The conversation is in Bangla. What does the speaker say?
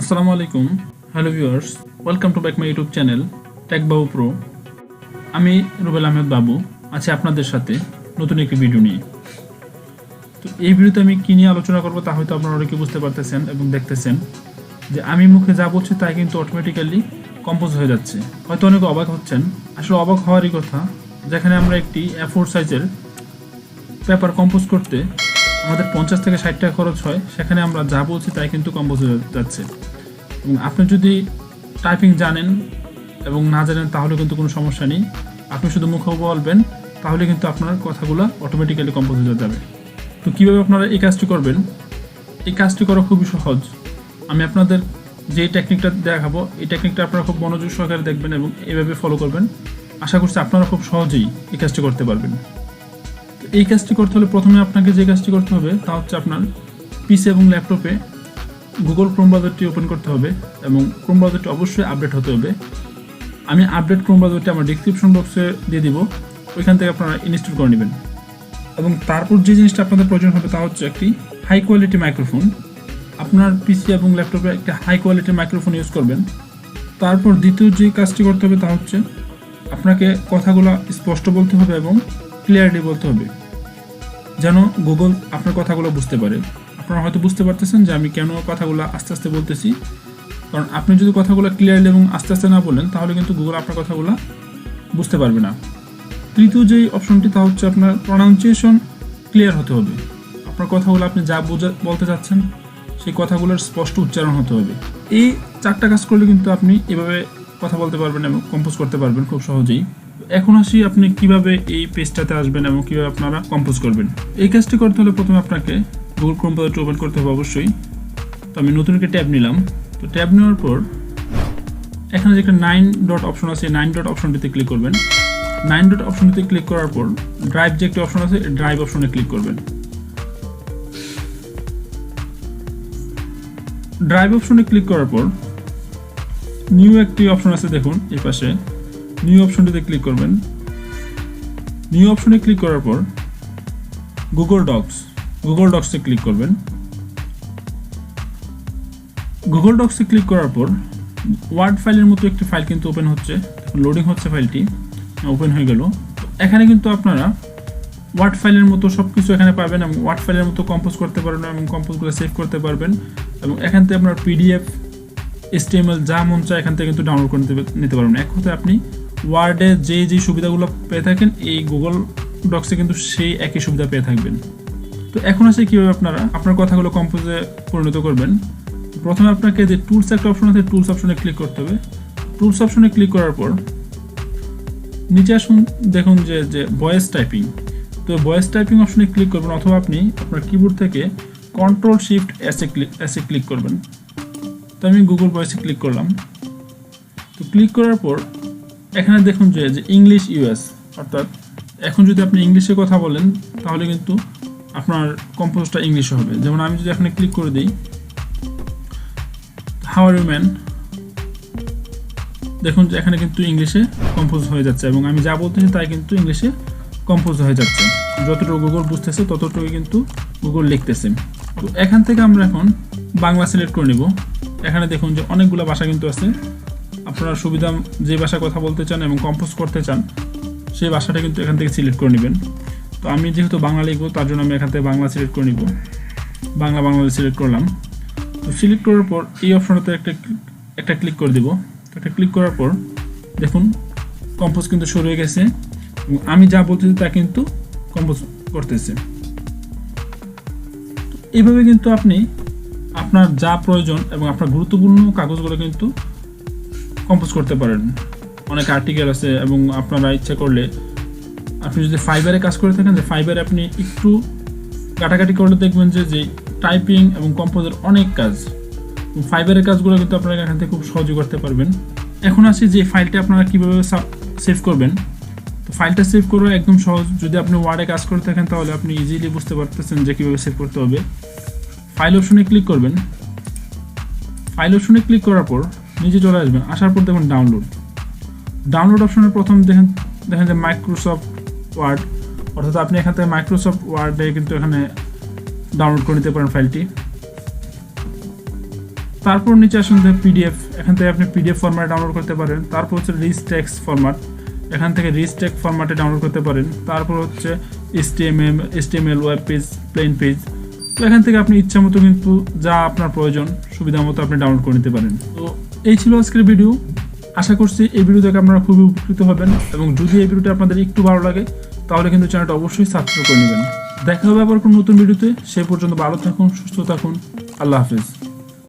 আসসালামু আলাইকুম, hello viewers, welcome to back my YouTube channel tech Babu pro. আমি রুবেল আহমেদ বাবু আছি আপনাদের সাথে নতুন একটি ভিডিও নিয়ে। তো এই ভিডিওতে আমি কী নিয়ে আলোচনা করবো তা হয়তো আপনারা অনেকে বুঝতে পারতেছেন এবং দেখতেছেন যে আমি মুখে যা বলছি তাই কিন্তু অটোমেটিক্যালি কম্পোজ হয়ে যাচ্ছে। হয়তো অনেকে অবাক হচ্ছেন, আসলে অবাক হওয়ারই কথা। যেখানে আমরা একটি A4 সাইজের পেপার কম্পোজ করতে আমাদের 50 থেকে 60 টাকা খরচ হয়, সেখানে আমরা যা বলছি তাই কিন্তু কম্পোজ হয়ে যাচ্ছে। এবং আপনি যদি টাইপিং জানেন এবং না জানেন তাহলে কিন্তু কোনো সমস্যা নেই, আপনি শুধু মুখে বলবেন তাহলে কিন্তু আপনার কথাগুলো অটোমেটিক্যালি কম্পোজ হয়ে যাবে। তো কীভাবে আপনারা এই কাজটি করবেন? এই কাজটি করা খুবই সহজ। আমি আপনাদের যে টেকনিকটা দেখাবো এই টেকনিকটা আপনারা খুব মনোযোগ সহকারে দেখবেন এবং এইভাবে ফলো করবেন। আশা করছি আপনারা খুব সহজেই এই কাজটি করতে পারবেন। এই কাজটি করতে হলে প্রথমে আপনাকে যে কাজটি করতে হবে তা হচ্ছে আপনার পিসি এবং ল্যাপটপে গুগল ক্রোম ব্রাউজারটি ওপেন করতে হবে এবং ক্রোম ব্রাউজারটি অবশ্যই আপডেট হতে হবে। আমি আপডেট ক্রোম ব্রাউজারটি আমার ডেসক্রিপশন বক্সে দিয়ে দিব, ওইখান থেকে আপনারা ইনস্টল করে নেবেন। এবং তারপর যে জিনিসটা আপনাদের প্রয়োজন হবে তা হচ্ছে একটি হাই কোয়ালিটি মাইক্রোফোন। আপনার পিসি এবং ল্যাপটপে একটা হাই কোয়ালিটির মাইক্রোফোন ইউজ করবেন। তারপর দ্বিতীয় যে কাজটি করতে হবে তা হচ্ছে আপনাকে কথাগুলো স্পষ্ট বলতে হবে এবং ক্লিয়ারলি বলতে হবে, যেন গুগল আপনার কথাগুলো বুঝতে পারে। আপনারা হয়তো বুঝতে পারতেছেন যে আমি কেন কথাগুলো আস্তে আস্তে বলতেছি, কারণ আপনি যদি কথাগুলো ক্লিয়ারলি এবং আস্তে আস্তে না বলেন তাহলে কিন্তু গুগল আপনার কথাগুলো বুঝতে পারবে না। তৃতীয় যেই অপশনটি তা হচ্ছে আপনার প্রনাউন্সিয়েশন ক্লিয়ার হতে হবে। আপনার কথাগুলো আপনি যা বলতে চাচ্ছেন সেই কথাগুলোর স্পষ্ট উচ্চারণ হতে হবে। এই 4টা কাজ করলে কিন্তু আপনি এভাবে কথা বলতে পারবেন এবং কম্পোজ করতে পারবেন খুব সহজেই। এখন আসি আপনি কিভাবে এই পেজটাতে আসবেন এবং কিভাবে আপনারা কম্পোজ করবেন। এই কাজটি করতে হলে প্রথমে আপনাকে গুগল ক্রোম ব্রাউজারটি ওপেন করতে হবে অবশ্যই। তো আমি নতুন একটা ট্যাব নিলাম। তো ট্যাব নেওয়ার পর এখানে যে একটা 9 ডট অপশন আছে, 9 ডট অপশনটিতে ক্লিক করবেন। 9 ডট অপশনটিতে ক্লিক করার পর ড্রাইভ যে একটা অপশন আছে ড্রাইভ অপশনে ক্লিক করবেন। ড্রাইভ অপশনে ক্লিক করার পর নিউ একটি অপশন আছে, দেখুন এই পাশে নিউ অপশনটিতে ক্লিক করবেন। নিউ অপশনে ক্লিক করার পর গুগল ডক্সে ক্লিক করবেন। গুগল ডক্সে ক্লিক করার পর ওয়ার্ড ফাইলের মতো একটি ফাইল কিন্তু ওপেন হচ্ছে, লোডিং হচ্ছে, ফাইলটি ওপেন হয়ে গেল। এখানে কিন্তু আপনারা ওয়ার্ড ফাইলের মতো সব কিছু এখানে পাবেন এবং ওয়ার্ড ফাইলের মতো কম্পোজ করতে পারবেন এবং কম্পোজগুলো সেভ করতে পারবেন। এবং এখান থেকে আপনার PDF, HTML যা মন চায় এখান থেকে কিন্তু ডাউনলোড করে নিতে পারবেন। এক কথায় আপনি ওয়ার্ডে যে সুবিধাগুলো পেয়ে থাকেন এই গুগল ডক্সে কিন্তু সেই একই সুবিধা পেয়ে থাকবেন। তো এখন আসে কীভাবে আপনারা আপনার কথাগুলো কম্পোজে পরিণত করবেন। প্রথমে আপনাকে যে টুলস একটা অপশন আছে টুলস অপশনে ক্লিক করতে হবে। টুলস অপশনে ক্লিক করার পর নিচে আসুন, দেখুন যে ভয়েস টাইপিং। তো ভয়েস টাইপিং অপশনে ক্লিক করবেন, অথবা আপনি আপনার কিবোর্ড থেকে Ctrl+Shift+S ক্লিক করবেন। তো আমি গুগল ভয়েসে ক্লিক করলাম। তো ক্লিক করার পর এখানে দেখুন যে ইংলিশ US, অর্থাৎ এখন যদি আপনি ইংলিশে কথা বলেন তাহলে কিন্তু আপনার কম্পোজটা ইংলিশে হবে। যেমন আমি যদি এখানে ক্লিক করে দিই হাউ আর ইউ ম্যান, দেখুন যে এখানে কিন্তু ইংলিশে কম্পোজ হয়ে যাচ্ছে এবং আমি যা বলতেছি তাই কিন্তু ইংলিশে কম্পোজ হয়ে যাচ্ছে। যতটুকু গুগল বুঝতেছে ততটুকু কিন্তু গুগল লিখতেছে। তো এখান থেকে আমরা এখন বাংলা সিলেক্ট করে নেব। এখানে দেখুন যে অনেকগুলো ভাষা কিন্তু আছে, আপনারা সুবিধা যে ভাষায় কথা বলতে চান এবং কম্পোজ করতে চান সেই ভাষাটা কিন্তু এখান থেকে সিলেক্ট করে নেবেন। তো আমি যেহেতু বাংলা লিখবো তার জন্য আমি এখান থেকে বাংলা সিলেক্ট করে নিব। বাংলাদেশ সিলেক্ট করলাম। তো সিলেক্ট করার পর এই অপশনটাতে একটা ক্লিক করে দিব। তো একটা ক্লিক করার পর দেখুন কম্পোজ কিন্তু শুরু হয়ে গেছে এবং আমি যা বলতেছি তা কিন্তু কম্পোজ করতেছে। এইভাবে কিন্তু আপনি আপনার যা প্রয়োজন এবং আপনার গুরুত্বপূর্ণ কাগজগুলো কিন্তু কম্পোজ করতে পারেন। অনেক আর্টিকেল আছে এবং আপনারা ইচ্ছা করলে আপনি যদি ফাইবারে কাজ করে থাকেন, যে ফাইবারে আপনি একটু কাটাকাটি করলে দেখবেন যে টাইপিং এবং কম্পোজের অনেক কাজ, ফাইবারের কাজগুলো কিন্তু আপনারা এখান থেকে খুব সহজে করতে পারবেন। এখন আসি যে ফাইলটা আপনারা কীভাবে সেভ করবেন। তো ফাইলটা সেভ করা একদম সহজ। যদি আপনি ওয়ার্ডে কাজ করে থাকেন তাহলে আপনি ইজিলি বুঝতে পারতেছেন যে কীভাবে সেভ করতে হবে। ফাইল অপশনে ক্লিক করবেন। ফাইল অপশনে ক্লিক করার পর নিচে চলে আসবেন, আসার পর দেখুন ডাউনলোড অপশনে প্রথম দেখেন যে মাইক্রোসফট ওয়ার্ড, অর্থাৎ আপনি এখান থেকে মাইক্রোসফট ওয়ার্ডে কিন্তু এখানে ডাউনলোড করে নিতে পারেন ফাইলটি। তারপর নিচে আসুন পিডিএফ, এখান থেকে আপনি পিডিএফ ফরম্যাটে ডাউনলোড করতে পারেন। তারপর হচ্ছে রিচ টেক্সট ফরম্যাট, এখান থেকে রিচ টেক্সট ফরম্যাটে ডাউনলোড করতে পারেন। তারপর হচ্ছে HTML web page, plain page. তো এখান থেকে আপনি ইচ্ছা মতো কিন্তু যা আপনার প্রয়োজন সুবিধা মতো আপনি ডাউনলোড করে নিতে পারেন। তো এই ছিল আজকের ভিডিও। আশা করছি এই ভিডিও থেকে আপনারা খুবই উপকৃত হবেন, এবং যদি এই ভিডিওটা আপনাদের একটু ভালো লাগে তাহলে কিন্তু চ্যানেলটা অবশ্যই সাবস্ক্রাইব করে নেবেন। দেখা হবে আবার কোনো নতুন ভিডিওতে। সেই পর্যন্ত ভালো থাকুন, সুস্থ থাকুন। আল্লাহ হাফেজ।